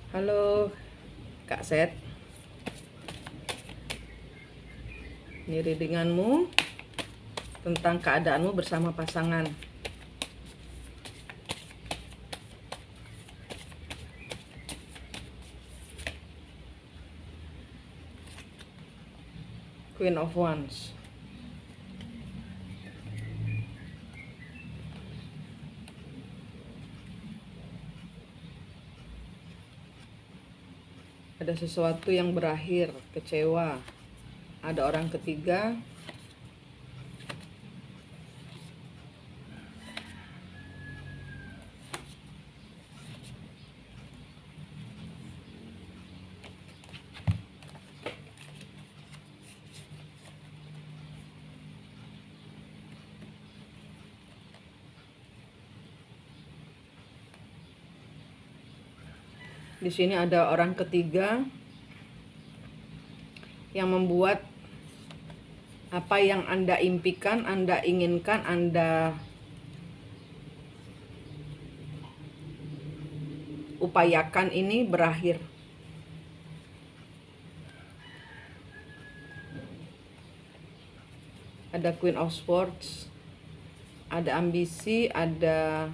Halo Kak Set, ini readinganmu tentang keadaanmu bersama pasangan. Queen of Wands. Ada sesuatu yang berakhir, kecewa. Ada orang ketiga. Di sini ada orang ketiga yang membuat apa yang Anda impikan, Anda inginkan, Anda upayakan ini berakhir. Ada Queen of Swords, ada ambisi, ada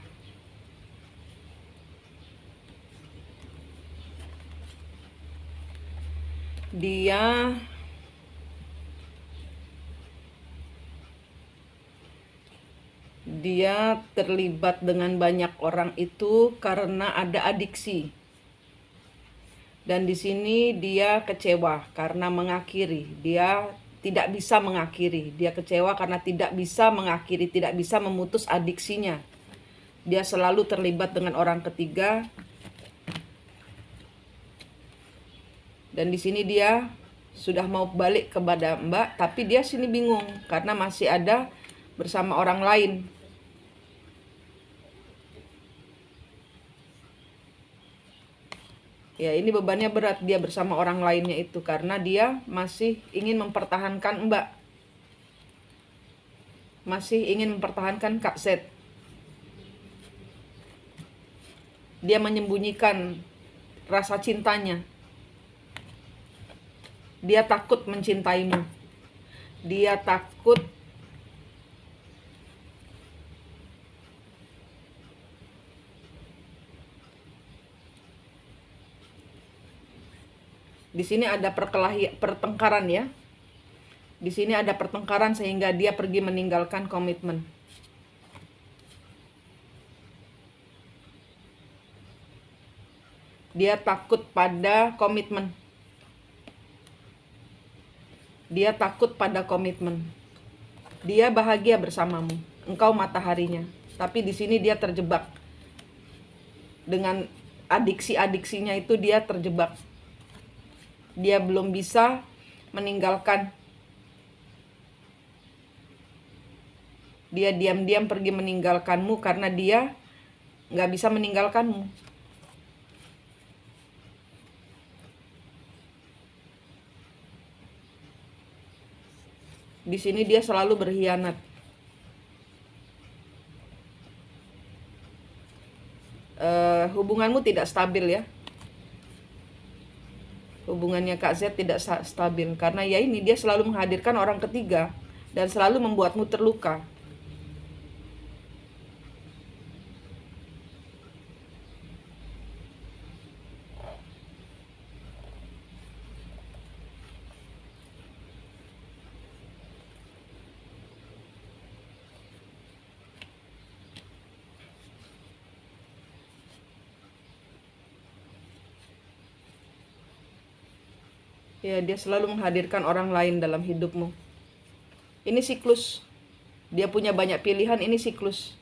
dia terlibat dengan banyak orang itu karena ada adiksi. Dan di sini dia kecewa karena mengakhiri. Dia tidak bisa mengakhiri. Dia kecewa karena tidak bisa mengakhiri, tidak bisa memutus adiksinya. Dia selalu terlibat dengan orang ketiga. Dan di sini dia sudah mau balik kepada Mbak, tapi dia sini bingung karena masih ada bersama orang lain. Ya, ini bebannya berat dia bersama orang lainnya itu karena dia masih ingin mempertahankan Mbak. Masih ingin mempertahankan Kak Set. Dia menyembunyikan rasa cintanya. Dia takut mencintaimu. Dia takut di sini ada pertengkaran ya. Di sini ada pertengkaran sehingga dia pergi meninggalkan komitmen. Dia takut pada komitmen. Dia takut pada komitmen. Dia bahagia bersamamu. Engkau mataharinya. Tapi di sini dia terjebak. Dengan adiksi-adiksinya itu dia terjebak. Dia belum bisa meninggalkan. Dia diam-diam pergi meninggalkanmu karena dia nggak bisa meninggalkanmu. Di sini dia selalu berkhianat. Hubunganmu tidak stabil ya. Hubungannya Kak Z tidak stabil karena ya ini dia selalu menghadirkan orang ketiga dan selalu membuatmu terluka. Ya, dia selalu menghadirkan orang lain dalam hidupmu. Ini siklus. Dia punya banyak pilihan, ini siklus.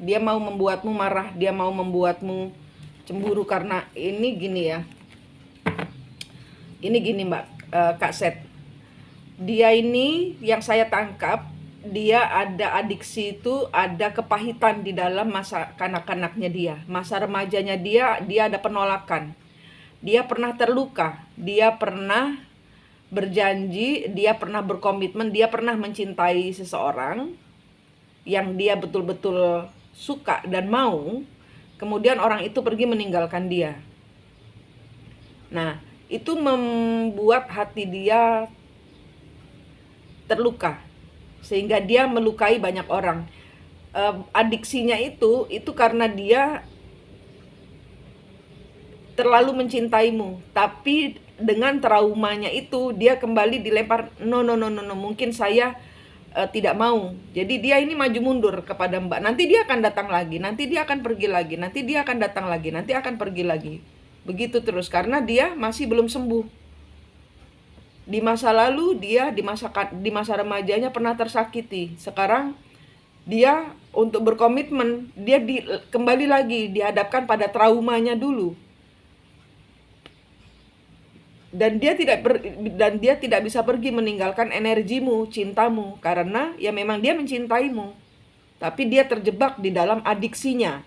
Dia mau membuatmu marah, dia mau membuatmu cemburu karena ini gini ya. Ini gini Mbak, Kak Set. Dia ini yang saya tangkap, dia ada adiksi itu, ada kepahitan di dalam masa kanak-kanaknya dia. Masa remajanya dia ada penolakan. Dia pernah terluka, dia pernah berjanji, dia pernah berkomitmen, dia pernah mencintai seseorang yang dia betul-betul suka dan mau, kemudian orang itu pergi meninggalkan dia. Nah, itu membuat hati dia terluka, sehingga dia melukai banyak orang. Adiksinya itu karena dia terlalu mencintaimu, tapi dengan traumanya itu dia kembali dilempar, no, mungkin saya tidak mau. Jadi dia ini maju mundur kepada Mbak. Nanti dia akan datang lagi, nanti dia akan pergi lagi, nanti dia akan datang lagi, nanti akan pergi lagi. Begitu terus, karena dia masih belum sembuh. Di masa lalu dia di masa remajanya pernah tersakiti. Sekarang dia untuk berkomitmen, dia kembali lagi dihadapkan pada traumanya dulu. Dan dia tidak bisa pergi meninggalkan energimu, cintamu, karena ya memang dia mencintaimu. Tapi dia terjebak di dalam adiksinya.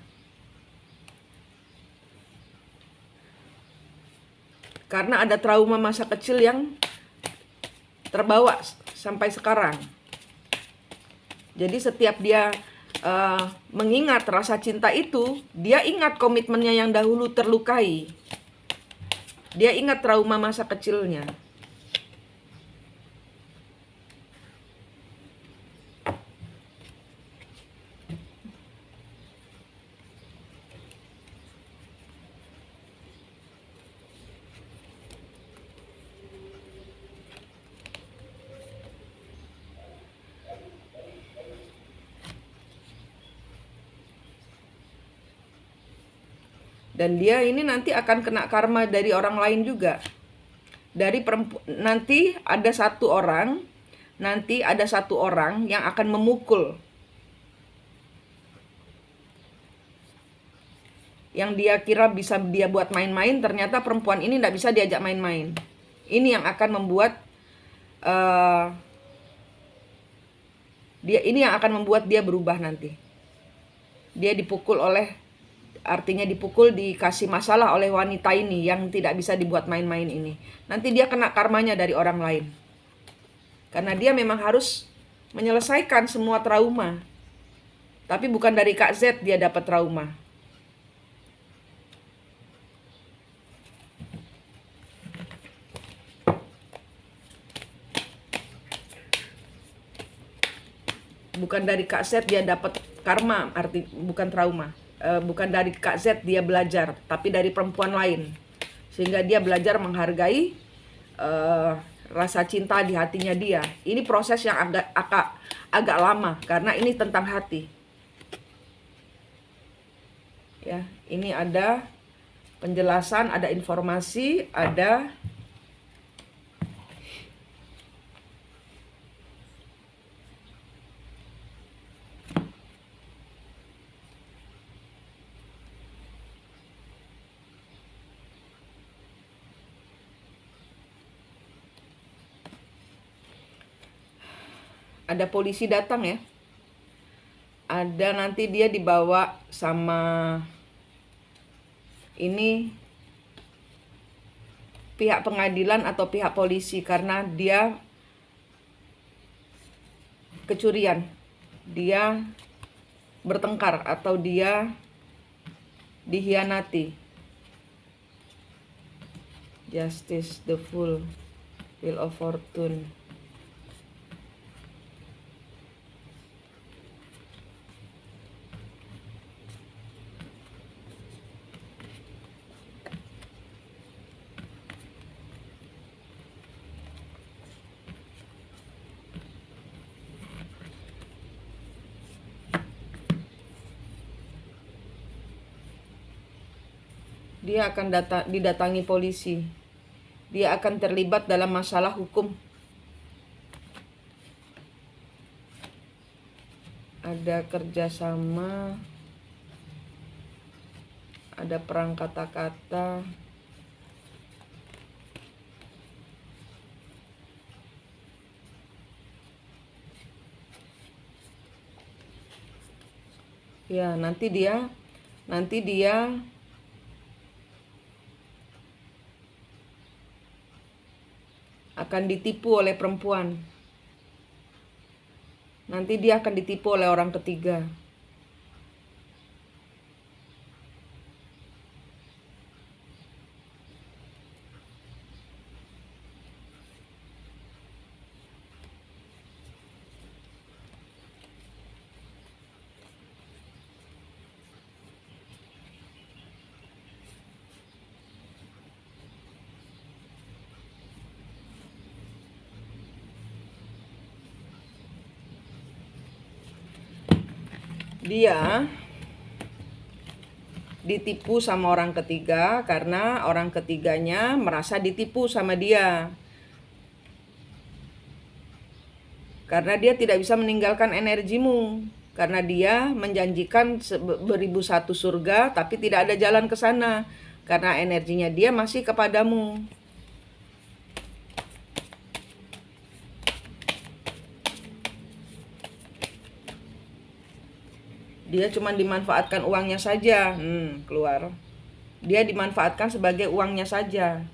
Karena ada trauma masa kecil yang terbawa sampai sekarang. Jadi setiap dia mengingat rasa cinta itu, dia ingat komitmennya yang dahulu terlukai. Dia ingat trauma masa kecilnya. Dan dia ini nanti akan kena karma dari orang lain juga. Dari nanti ada satu orang yang akan memukul. Yang dia kira bisa dia buat main-main, ternyata perempuan ini tidak bisa diajak main-main. Ini yang akan membuat dia berubah nanti. Dia dipukul dikasih masalah oleh wanita ini yang tidak bisa dibuat main-main ini. Nanti dia kena karmanya dari orang lain. Karena dia memang harus menyelesaikan semua trauma. Tapi bukan dari Kak Z dia dapat trauma. Bukan dari Kak Z dia dapat karma, bukan trauma. Bukan dari Kak Z dia belajar, tapi dari perempuan lain. Sehingga dia belajar menghargai rasa cinta di hatinya dia. Ini proses yang agak lama, karena ini tentang hati. Ya, ini ada penjelasan, ada informasi, ada polisi datang ya. Ada nanti dia dibawa sama ini pihak pengadilan atau pihak polisi karena dia kecurian. Dia bertengkar atau dia dihianati. Justice, the Fool, Wheel of Fortune. Dia akan didatangi polisi. Dia akan terlibat dalam masalah hukum. Ada kerjasama, ada perang kata-kata. Ya, nanti dia akan ditipu oleh perempuan. Nanti dia akan ditipu oleh orang ketiga. Dia ditipu sama orang ketiga karena orang ketiganya merasa ditipu sama dia. Karena dia tidak bisa meninggalkan energimu. Karena dia menjanjikan beribu satu surga tapi tidak ada jalan ke sana. Karena energinya dia masih kepadamu. Dia cuma dimanfaatkan uangnya saja. Keluar. Dia dimanfaatkan sebagai uangnya saja.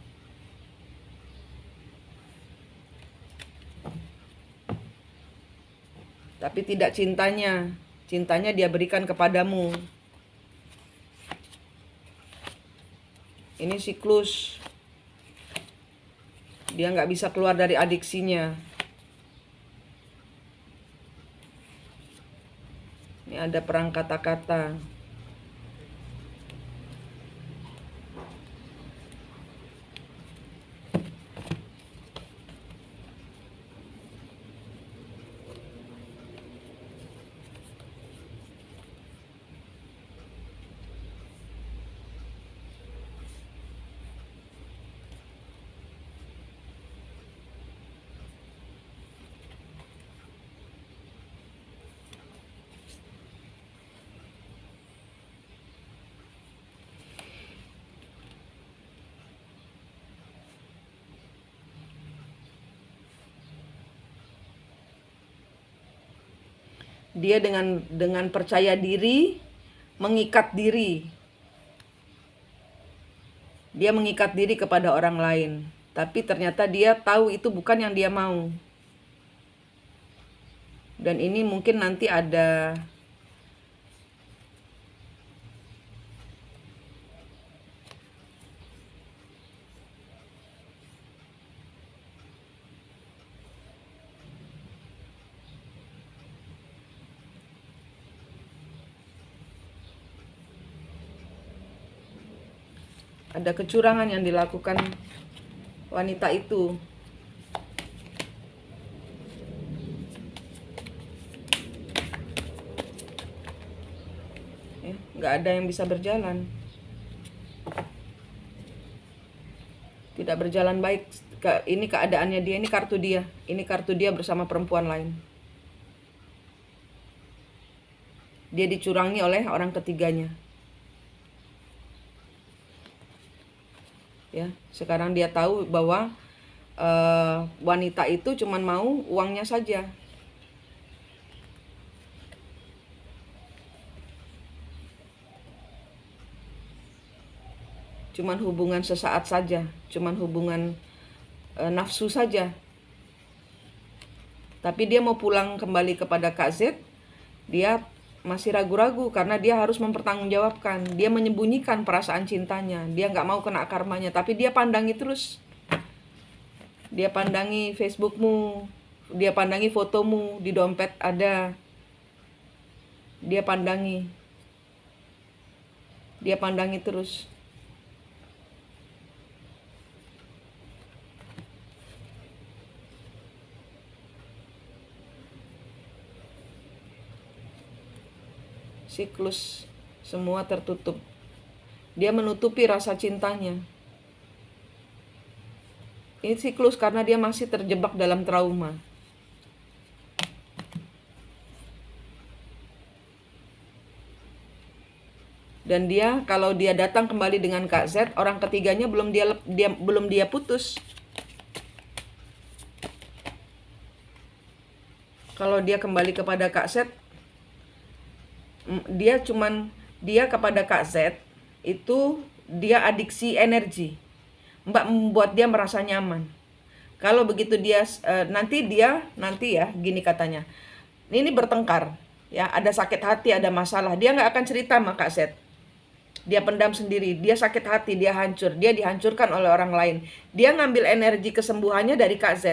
Tapi tidak cintanya. Cintanya dia berikan kepadamu. Ini siklus. Dia nggak bisa keluar dari adiksinya. Ini ada perang kata-kata. Dia dengan percaya diri mengikat diri. Dia mengikat diri kepada orang lain, tapi ternyata dia tahu itu bukan yang dia mau. Dan ini mungkin nanti ada kecurangan yang dilakukan wanita itu. Nggak ada yang bisa berjalan. Tidak berjalan baik. Ini keadaannya dia, ini kartu dia. Ini kartu dia bersama perempuan lain. Dia dicurangi oleh orang ketiganya. Ya, sekarang dia tahu bahwa wanita itu cuma mau uangnya saja. Cuman hubungan sesaat saja, cuman hubungan nafsu saja. Tapi dia mau pulang kembali kepada Kak Z, dia masih ragu-ragu karena dia harus mempertanggungjawabkan. Dia menyembunyikan perasaan cintanya, dia nggak mau kena karmanya, tapi dia pandangi terus. Dia pandangi Facebookmu, dia pandangi fotomu, di dompet ada. Dia pandangi terus. Siklus semua tertutup. Dia menutupi rasa cintanya. Ini siklus karena dia masih terjebak dalam trauma. Dan dia kalau dia datang kembali dengan Kak Z, orang ketiganya belum dia putus. Kalau dia kembali kepada Kak Z, dia kepada Kak Z itu dia adiksi energi. Mbak membuat dia merasa nyaman. Kalau begitu dia nanti ya gini katanya. Ini bertengkar, ya, ada sakit hati, ada masalah. Dia nggak akan cerita sama Kak Z. Dia pendam sendiri, dia sakit hati, dia hancur, dia dihancurkan oleh orang lain. Dia ngambil energi kesembuhannya dari Kak Z.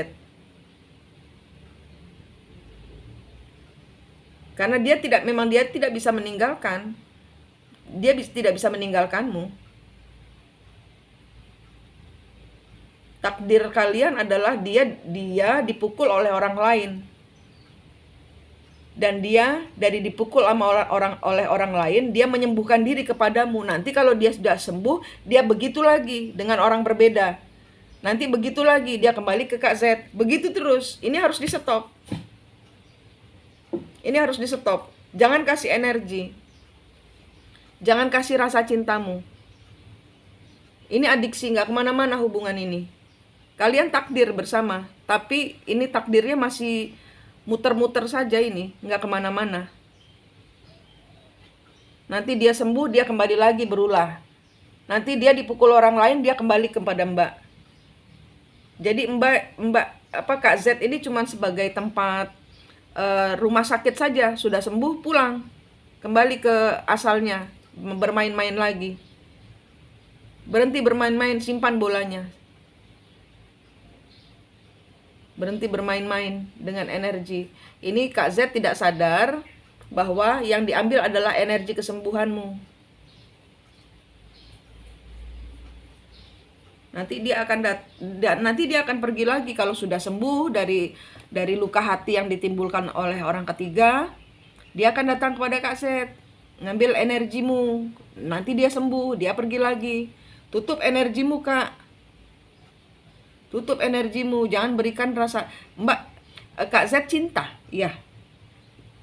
Karena dia tidak bisa meninggalkan. Dia tidak bisa meninggalkanmu. Takdir kalian adalah dia dipukul oleh orang lain. Dan dia dari dipukul sama oleh orang lain, dia menyembuhkan diri kepadamu. Nanti kalau dia sudah sembuh, dia begitu lagi dengan orang berbeda. Nanti begitu lagi, dia kembali ke Kak Z. Begitu terus. Ini harus di stop. Ini harus di stop. Jangan kasih energi. Jangan kasih rasa cintamu. Ini adiksi, nggak kemana-mana hubungan ini. Kalian takdir bersama, tapi ini takdirnya masih muter-muter saja ini, nggak kemana-mana. Nanti dia sembuh, dia kembali lagi berulah. Nanti dia dipukul orang lain, dia kembali kepada Mbak. Jadi Kak Z ini cuma sebagai tempat rumah sakit saja. Sudah sembuh, pulang. Kembali ke asalnya, bermain-main lagi. Berhenti bermain-main, simpan bolanya. Berhenti bermain-main dengan energi. Ini Kak Z tidak sadar bahwa yang diambil adalah energi kesembuhanmu. Nanti dia akan pergi lagi kalau sudah sembuh dari luka hati yang ditimbulkan oleh orang ketiga. Dia akan datang kepada Kak Z, ngambil energimu. Nanti dia sembuh, dia pergi lagi. Tutup energimu, Kak. Tutup energimu, jangan berikan rasa. Kak Z cinta, ya.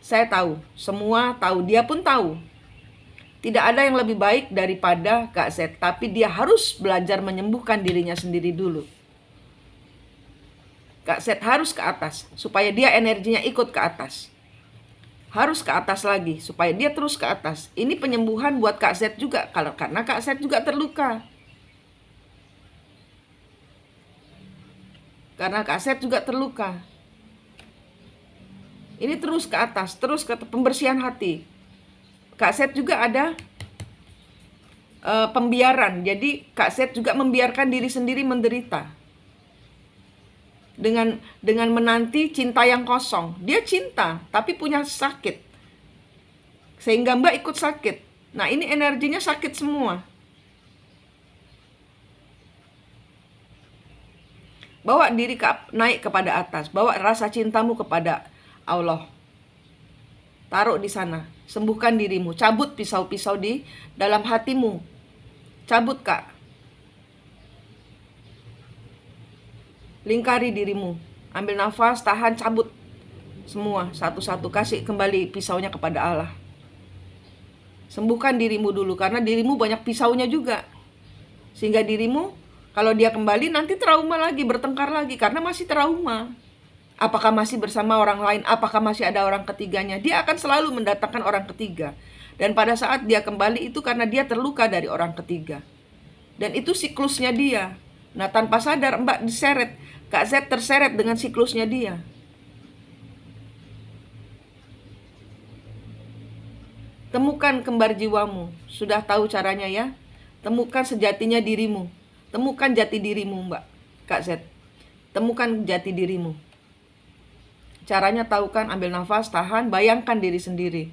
Saya tahu, semua tahu, dia pun tahu. Tidak ada yang lebih baik daripada Kak Z, tapi dia harus belajar menyembuhkan dirinya sendiri dulu. Kak Z harus ke atas, supaya dia energinya ikut ke atas. Harus ke atas lagi, supaya dia terus ke atas. Ini penyembuhan buat Kak Z juga, karena Kak Z juga terluka. Karena Kak Z juga terluka. Ini terus ke atas, terus ke pembersihan hati. Kak Z juga ada pembiaran. Jadi Kak Z juga membiarkan diri sendiri menderita. Dengan menanti cinta yang kosong. Dia cinta, tapi punya sakit. Sehingga Mbak ikut sakit. Nah, ini energinya sakit semua. Bawa diri naik kepada atas. Bawa rasa cintamu kepada Allah. Taruh di sana. Sembuhkan dirimu. Cabut pisau-pisau di dalam hatimu. Cabut, Kak. Lingkari dirimu. Ambil nafas, tahan, cabut. Semua, satu-satu. Kasih kembali pisaunya kepada Allah. Sembuhkan dirimu dulu. Karena dirimu banyak pisaunya juga. Sehingga dirimu, kalau dia kembali nanti trauma lagi, bertengkar lagi. Karena masih trauma. Apakah masih bersama orang lain? Apakah masih ada orang ketiganya? Dia akan selalu mendatangkan orang ketiga. Dan pada saat dia kembali itu karena dia terluka dari orang ketiga. Dan itu siklusnya dia. Nah, tanpa sadar Mbak diseret. Kak Z terseret dengan siklusnya dia. Temukan kembar jiwamu. Sudah tahu caranya ya? Temukan sejatinya dirimu. Temukan jati dirimu, Mbak Kak Z. Temukan jati dirimu. Caranya tahu kan, ambil nafas, tahan, bayangkan diri sendiri.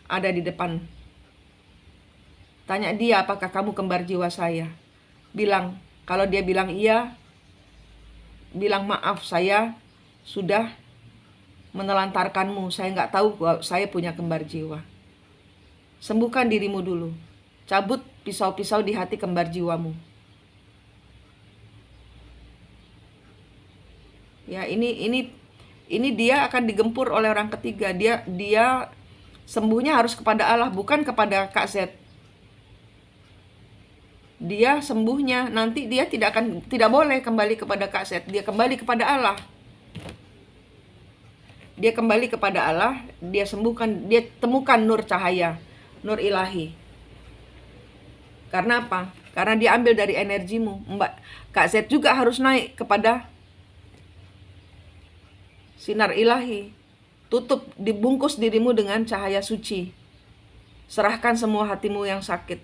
Ada di depan. Tanya dia, apakah kamu kembar jiwa saya? Bilang, kalau dia bilang iya, bilang maaf, saya sudah menelantarkanmu. Saya nggak tahu kalau saya punya kembar jiwa. Sembuhkan dirimu dulu. Cabut pisau-pisau di hati kembar jiwamu. Ya, ini dia akan digempur oleh orang ketiga. Dia sembuhnya harus kepada Allah, bukan kepada Kak Z. Dia sembuhnya nanti dia tidak boleh kembali kepada Kak Z. Dia kembali kepada Allah. Dia kembali kepada Allah, dia sembuhkan, dia temukan nur cahaya, nur ilahi. Karena apa? Karena dia ambil dari energimu. Mbak Kak Z juga harus naik kepada sinar ilahi. Tutup, dibungkus dirimu dengan cahaya suci. Serahkan semua hatimu yang sakit.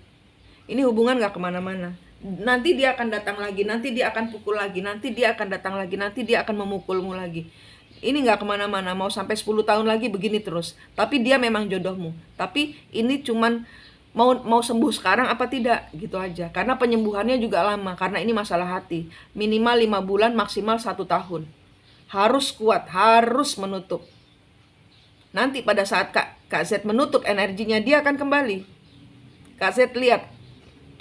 Ini hubungan gak kemana-mana. Nanti dia akan datang lagi, nanti dia akan pukul lagi, nanti dia akan datang lagi, nanti dia akan memukulmu lagi. Ini gak kemana-mana, mau sampai 10 tahun lagi begini terus. Tapi dia memang jodohmu. Tapi ini cuman mau sembuh sekarang apa tidak, gitu aja. Karena penyembuhannya juga lama, karena ini masalah hati. Minimal 5 bulan, maksimal 1 tahun. Harus kuat, harus menutup. Nanti pada saat Kak Z menutup energinya, dia akan kembali. Kak Z lihat,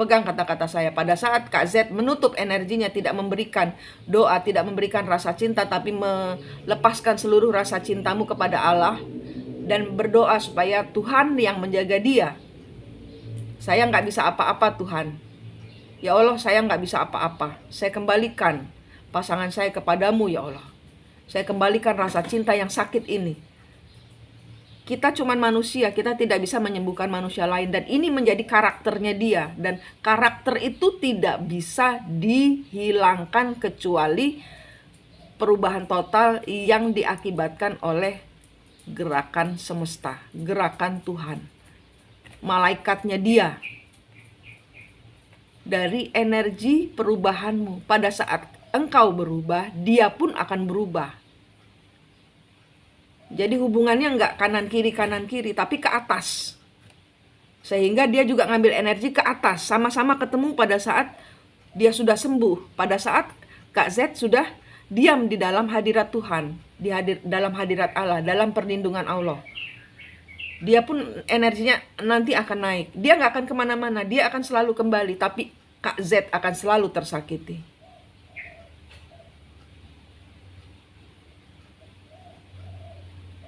pegang kata-kata saya. Pada saat Kak Z menutup energinya, tidak memberikan doa, tidak memberikan rasa cinta, tapi melepaskan seluruh rasa cintamu kepada Allah, dan berdoa supaya Tuhan yang menjaga dia. Saya nggak bisa apa-apa Tuhan. Ya Allah, saya nggak bisa apa-apa. Saya kembalikan pasangan saya kepadamu ya Allah. Saya kembalikan rasa cinta yang sakit ini. Kita cuman manusia, kita tidak bisa menyembuhkan manusia lain. Dan ini menjadi karakternya dia. Dan karakter itu tidak bisa dihilangkan kecuali perubahan total yang diakibatkan oleh gerakan semesta, gerakan Tuhan. Malaikatnya dia. Dari energi perubahanmu, pada saat engkau berubah, dia pun akan berubah. Jadi hubungannya nggak kanan kiri, tapi ke atas. Sehingga dia juga ngambil energi ke atas. Sama-sama ketemu pada saat dia sudah sembuh. Pada saat Kak Z sudah diam di dalam hadirat Tuhan. Dalam hadirat Allah, dalam perlindungan Allah. Dia pun energinya nanti akan naik. Dia nggak akan kemana-mana. Dia akan selalu kembali. Tapi Kak Z akan selalu tersakiti.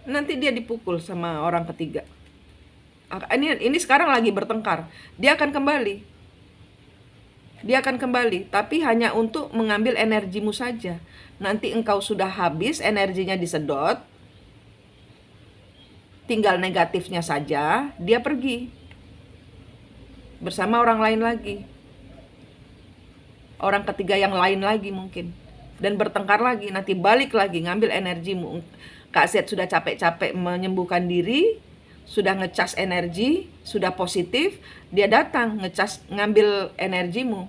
Nanti dia dipukul sama orang ketiga. Ini sekarang lagi bertengkar. Dia akan kembali. Dia akan kembali, tapi hanya untuk mengambil energimu saja. Nanti engkau sudah habis, energinya disedot. Tinggal negatifnya saja, dia pergi. Bersama orang lain lagi. Orang ketiga yang lain lagi mungkin. Dan bertengkar lagi, nanti balik lagi ngambil energimu. Kak Z sudah capek-capek menyembuhkan diri, sudah ngecas energi, sudah positif, dia datang ngecas, ngambil energimu.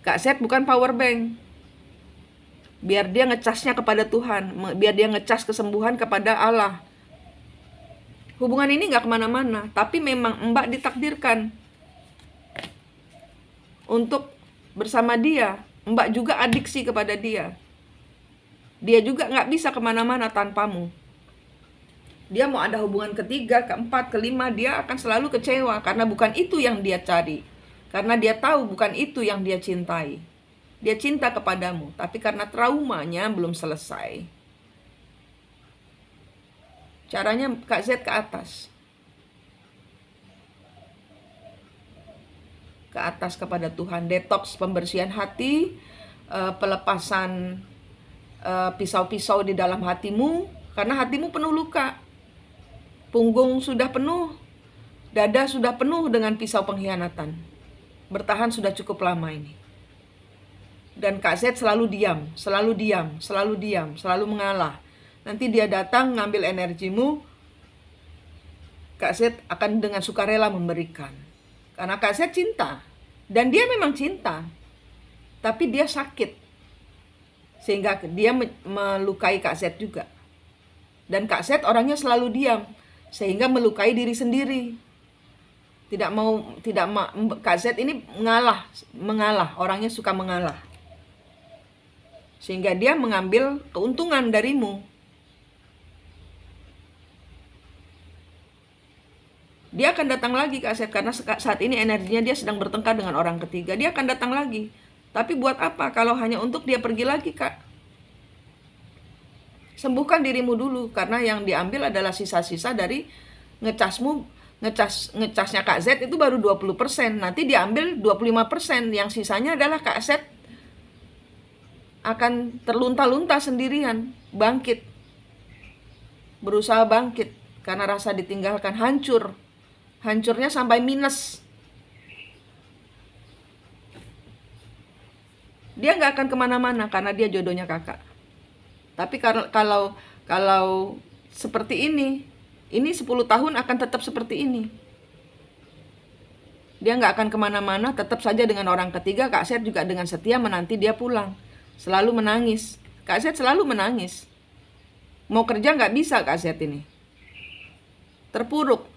Kak Z bukan power bank. Biar dia ngecasnya kepada Tuhan, biar dia ngecas kesembuhan kepada Allah. Hubungan ini gak kemana-mana, tapi memang Mbak ditakdirkan untuk bersama dia. Mbak juga adiksi kepada dia. Dia juga gak bisa kemana-mana tanpamu. Dia mau ada hubungan ketiga, keempat, kelima, dia akan selalu kecewa. Karena bukan itu yang dia cari. Karena dia tahu bukan itu yang dia cintai. Dia cinta kepadamu, tapi karena traumanya belum selesai. Caranya Kak Z ke atas. Ke atas kepada Tuhan. Detox, pembersihan hati, pelepasan pisau-pisau di dalam hatimu, karena hatimu penuh luka. Punggung sudah penuh, dada sudah penuh dengan pisau pengkhianatan. Bertahan sudah cukup lama ini. Dan Kak Z selalu diam, selalu mengalah. Nanti dia datang ngambil energimu, Kak Z akan dengan sukarela memberikan. Karena Kak Z cinta, dan dia memang cinta, tapi dia sakit. Sehingga dia melukai Kak Z juga. Dan Kak Z orangnya selalu diam, sehingga melukai diri sendiri. Kak Z ini mengalah, orangnya suka mengalah. Sehingga dia mengambil keuntungan darimu. Dia akan datang lagi Kak Z, karena saat ini energinya dia sedang bertengkar dengan orang ketiga. Dia akan datang lagi. Tapi buat apa kalau hanya untuk dia pergi lagi, Kak? Sembuhkan dirimu dulu, karena yang diambil adalah sisa-sisa dari ngecasnya Kak Z itu baru 20%. Nanti diambil 25%, yang sisanya adalah Kak Z akan terlunta-lunta sendirian, bangkit. Berusaha bangkit karena rasa ditinggalkan, hancur. Hancurnya sampai minus. Dia nggak akan kemana-mana karena dia jodohnya kakak. Tapi kalau seperti ini 10 tahun akan tetap seperti ini. Dia nggak akan kemana-mana, tetap saja dengan orang ketiga. Kak Z juga dengan setia menanti dia pulang. Selalu menangis. Kak Z selalu menangis. Mau kerja nggak bisa Kak Z ini. Terpuruk.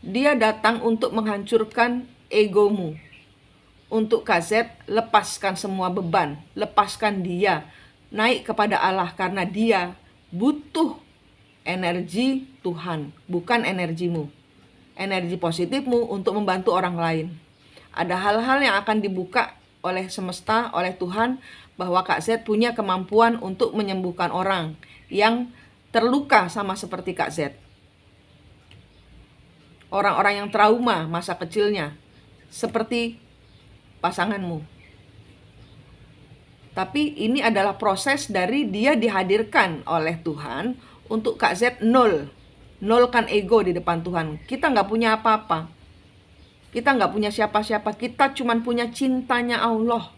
Dia datang untuk menghancurkan egomu. Untuk Kak Z, lepaskan semua beban, lepaskan dia, naik kepada Allah karena dia butuh energi Tuhan, bukan energimu. Energi positifmu untuk membantu orang lain. Ada hal-hal yang akan dibuka oleh semesta, oleh Tuhan, bahwa Kak Z punya kemampuan untuk menyembuhkan orang yang terluka sama seperti Kak Z. Orang-orang yang trauma masa kecilnya, seperti pasanganmu. Tapi ini adalah proses dari dia dihadirkan oleh Tuhan untuk Kak Z nolkan ego di depan Tuhan. Kita nggak punya apa-apa. Kita nggak punya siapa-siapa. Kita cuma punya cintanya Allah.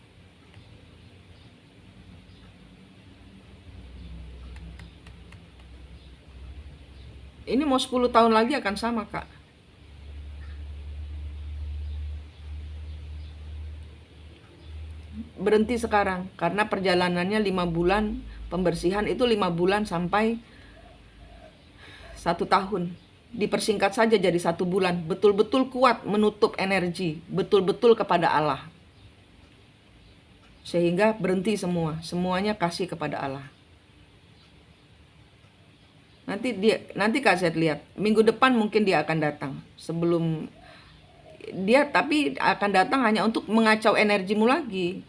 Ini mau 10 tahun lagi akan sama, Kak. Berhenti sekarang karena perjalanannya 5 bulan. Pembersihan itu 5 bulan sampai 1 tahun. Dipersingkat saja jadi 1 bulan. Betul-betul kuat menutup energi, betul-betul kepada Allah. Sehingga berhenti semua, semuanya kasih kepada Allah. Nanti Kak Z lihat, minggu depan mungkin dia akan datang. Sebelum dia, tapi akan datang hanya untuk mengacau energimu lagi.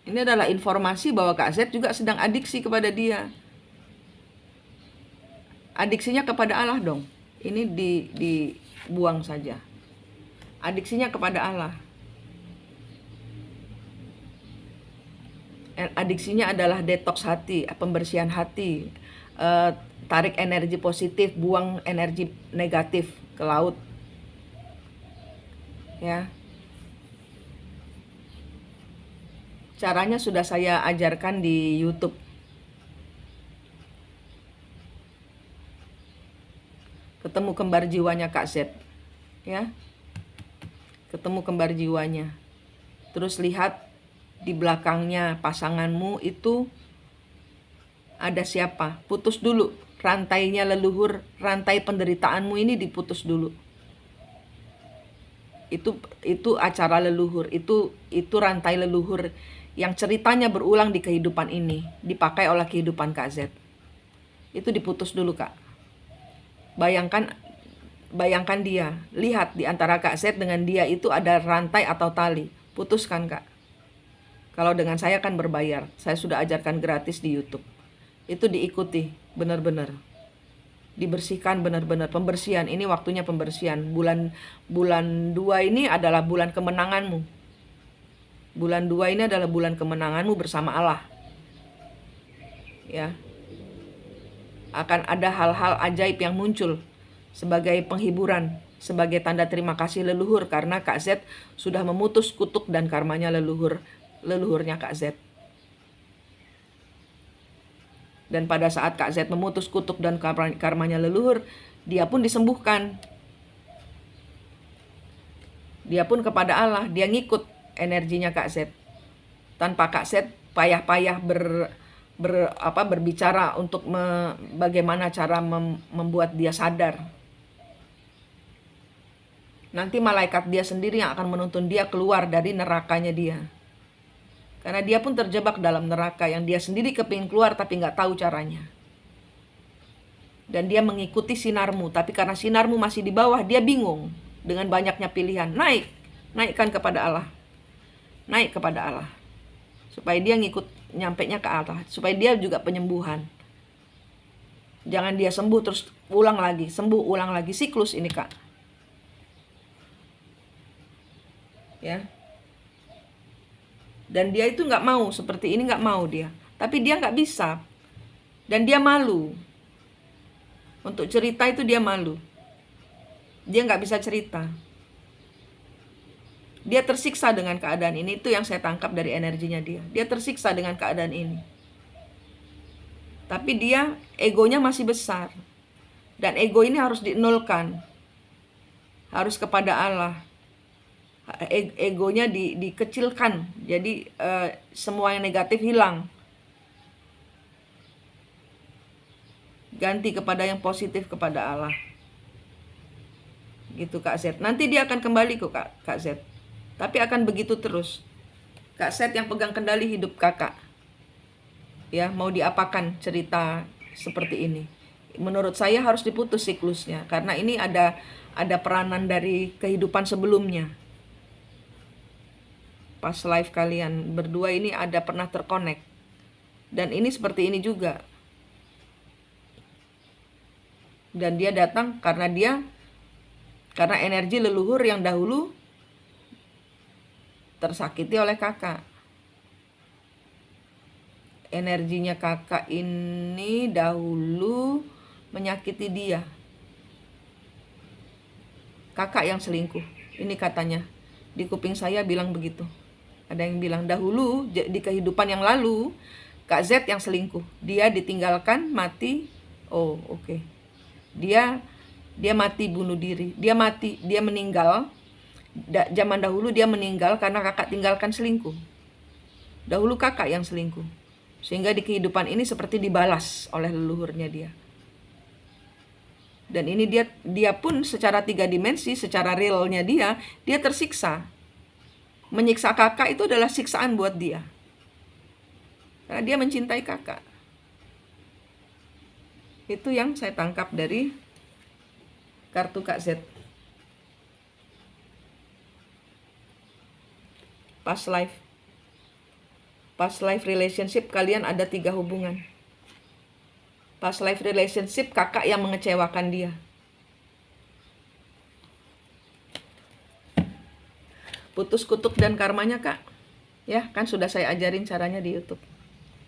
Ini adalah informasi bahwa Kak Z juga sedang adiksi kepada dia. Adiksinya kepada Allah dong. Ini dibuang saja. Adiksinya kepada Allah. Adiksinya adalah detox hati, pembersihan hati, tarik energi positif, buang energi negatif ke laut. Ya. Caranya sudah saya ajarkan di YouTube. Ketemu kembar jiwanya Kak Z. Ya. Ketemu kembar jiwanya. Terus lihat di belakangnya pasanganmu itu ada siapa? Putus dulu rantainya leluhur, rantai penderitaanmu ini diputus dulu. Itu acara leluhur, itu rantai leluhur yang ceritanya berulang di kehidupan ini, dipakai oleh kehidupan Kak Z. Itu diputus dulu, Kak. Bayangkan dia, lihat di antara Kak Z dengan dia itu ada rantai atau tali. Putuskan, Kak. Kalau dengan saya kan berbayar. Saya sudah ajarkan gratis di YouTube. Itu diikuti benar-benar. Dibersihkan benar-benar, pembersihan. Ini waktunya pembersihan. Bulan 2 ini adalah bulan kemenanganmu. Bulan 2 ini adalah bulan kemenanganmu bersama Allah. Ya. Akan ada hal-hal ajaib yang muncul sebagai penghiburan, sebagai tanda terima kasih leluhur karena Kak Z sudah memutus kutuk dan karmanya leluhurnya Kak Z. Dan pada saat Kak Z memutus kutuk dan karmanya leluhur, dia pun disembuhkan. Dia pun kepada Allah, dia ngikut energinya Kak Z. Tanpa Kak Z payah-payah berbicara untuk bagaimana cara membuat dia sadar. Nanti malaikat dia sendiri yang akan menuntun dia keluar dari nerakanya dia. Karena dia pun terjebak dalam neraka yang dia sendiri kepingin keluar tapi nggak tahu caranya. Dan dia mengikuti sinarmu, tapi karena sinarmu masih di bawah, dia bingung dengan banyaknya pilihan. Naikkan kepada Allah. Naik kepada Allah. Supaya dia nyampenya ke Allah. Supaya dia juga penyembuhan. Jangan dia sembuh terus ulang lagi, sembuh ulang lagi. Siklus ini, Kak. Ya. Dan dia itu nggak mau seperti ini, nggak mau dia. Tapi dia nggak bisa. Dan dia malu. Untuk cerita itu dia malu. Dia nggak bisa cerita. Dia tersiksa dengan keadaan ini. Itu yang saya tangkap dari energinya dia. Dia tersiksa dengan keadaan ini. Tapi dia egonya masih besar. Dan ego ini harus dinolkan. Harus kepada Allah. Egonya dikecilkan. Jadi semua yang negatif hilang. Ganti kepada yang positif, kepada Allah. Gitu Kak Z. Nanti dia akan kembali kok Kak Z. Tapi akan begitu terus. Kak Set yang pegang kendali hidup kakak. Ya, mau diapakan cerita seperti ini? Menurut saya harus diputus siklusnya, karena ini ada peranan dari kehidupan sebelumnya. Pas live kalian berdua ini ada pernah terkonek. Dan ini seperti ini juga. Dan dia datang karena energi leluhur yang dahulu tersakiti oleh kakak. Energinya kakak ini dahulu menyakiti dia. Kakak yang selingkuh. Ini katanya. Di kuping saya bilang begitu. Ada yang bilang dahulu di kehidupan yang lalu Kak Z yang selingkuh. Dia ditinggalkan, mati. Oh, oke. Dia mati bunuh diri. Dia meninggal. Zaman dahulu dia meninggal karena kakak tinggalkan selingkuh. Dahulu kakak yang selingkuh. Sehingga di kehidupan ini seperti dibalas oleh leluhurnya dia. Dan ini dia pun secara 3 dimensi, secara realnya dia tersiksa. Menyiksa kakak itu adalah siksaan buat dia. Karena dia mencintai kakak. Itu yang saya tangkap dari kartu Kak Z. Past life relationship kalian ada 3 hubungan. Past life relationship kakak yang mengecewakan dia. Putus kutuk dan karmanya kak. Ya kan sudah saya ajarin caranya di YouTube.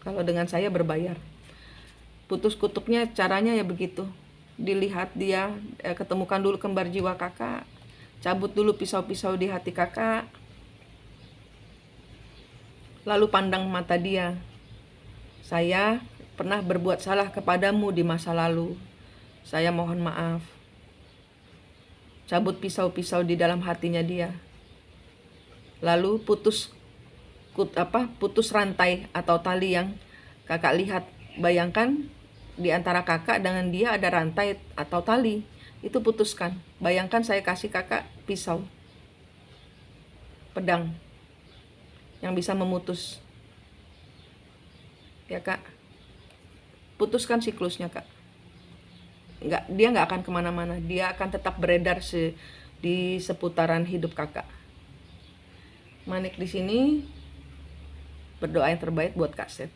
Kalau dengan saya berbayar. Putus kutuknya caranya ya begitu. Dilihat dia, ketemukan dulu kembar jiwa kakak. Cabut dulu pisau-pisau di hati kakak. Lalu pandang mata dia. Saya pernah berbuat salah kepadamu di masa lalu. Saya mohon maaf. Cabut pisau-pisau di dalam hatinya dia. Lalu putus rantai atau tali yang kakak lihat. Bayangkan di antara kakak dengan dia ada rantai atau tali. Itu putuskan. Bayangkan saya kasih kakak pisau, pedang yang bisa memutus. Ya kak, putuskan siklusnya kak. Dia nggak akan kemana-mana. Dia akan tetap beredar di seputaran hidup kakak. Manik di sini berdoa yang terbaik buat Kak Set.